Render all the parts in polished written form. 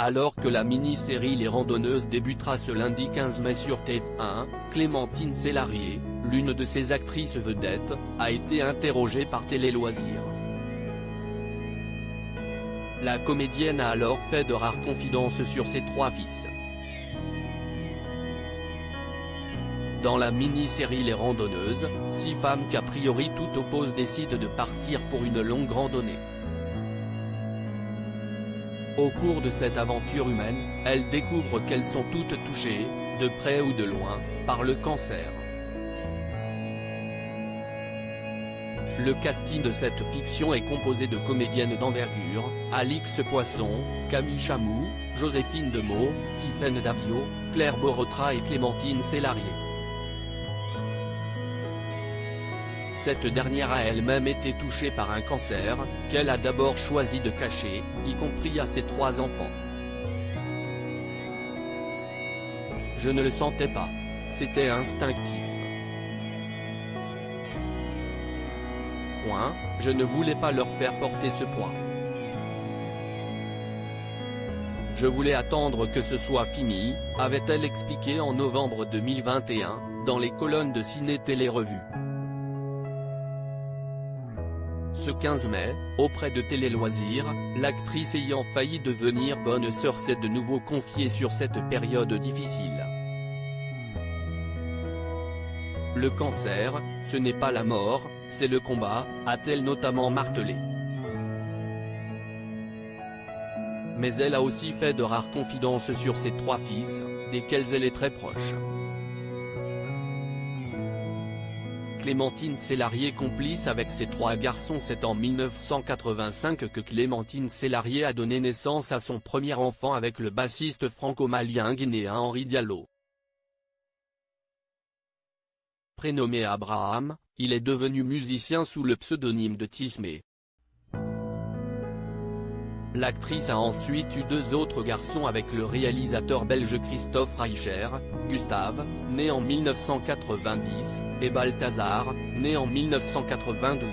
Alors que la mini-série Les Randonneuses débutera ce lundi 15 mai sur TF1, Clémentine Célarié, l'une de ses actrices vedettes, a été interrogée par Télé Loisirs. La comédienne a alors fait de rares confidences sur ses 3 fils. Dans la mini-série Les Randonneuses, 6 femmes qu'a priori toutes opposent décident de partir pour une longue randonnée. Au cours de cette aventure humaine, elles découvrent qu'elles sont toutes touchées, de près ou de loin, par le cancer. Le casting de cette fiction est composé de comédiennes d'envergure, Alix Poisson, Camille Chamou, Joséphine Demeaux, Tiffaine Davio, Claire Borotra et Clémentine Célarié. Cette dernière a elle-même été touchée par un cancer, qu'elle a d'abord choisi de cacher, y compris à ses 3 enfants. Je ne le sentais pas. C'était instinctif. Je ne voulais pas leur faire porter ce poids. Je voulais attendre que ce soit fini, avait-elle expliqué en novembre 2021, dans les colonnes de Ciné Télé Revue. Ce 15 mai, auprès de Télé Loisirs, l'actrice ayant failli devenir bonne sœur s'est de nouveau confiée sur cette période difficile. Le cancer, ce n'est pas la mort, c'est le combat, a-t-elle notamment martelé. Mais elle a aussi fait de rares confidences sur ses 3 fils, desquels elle est très proche. Clémentine Célarié complice avec ses 3 garçons. C'est en 1985 que Clémentine Célarié a donné naissance à son premier enfant avec le bassiste franco-malien guinéen Henri Diallo. Prénommé Abraham, il est devenu musicien sous le pseudonyme de Tismé. L'actrice a ensuite eu 2 autres garçons avec le réalisateur belge Christophe Reicher, Gustave, né en 1990, et Balthazar, né en 1992.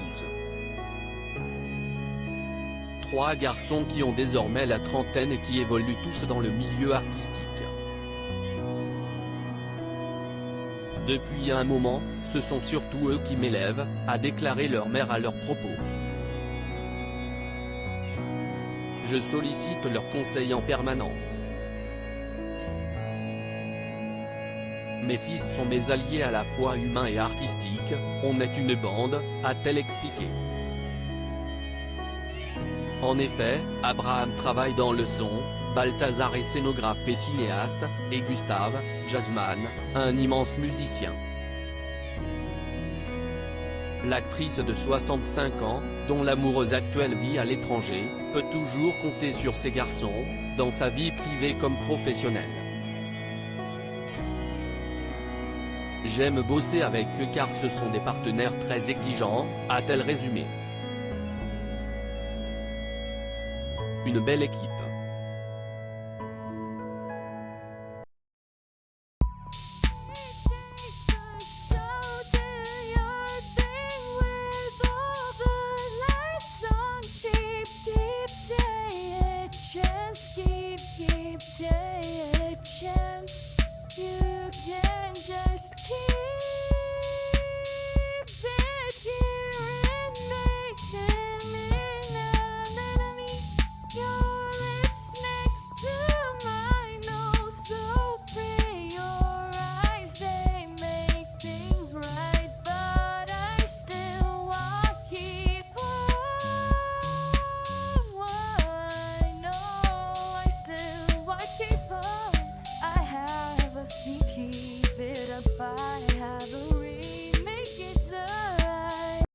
3 garçons qui ont désormais la trentaine et qui évoluent tous dans le milieu artistique. Depuis un moment, ce sont surtout eux qui m'élèvent, a déclaré leur mère à leur propos. Je sollicite leurs conseils en permanence. Mes fils sont mes alliés à la fois humains et artistiques, on est une bande, a-t-elle expliqué. En effet, Abraham travaille dans le son, Balthazar est scénographe et cinéaste, et Gustave, jazzman, un immense musicien. L'actrice de 65 ans, dont l'amoureuse actuelle vit à l'étranger, peut toujours compter sur ses garçons, dans sa vie privée comme professionnelle. J'aime bosser avec eux car ce sont des partenaires très exigeants, a-t-elle résumé. Une belle équipe.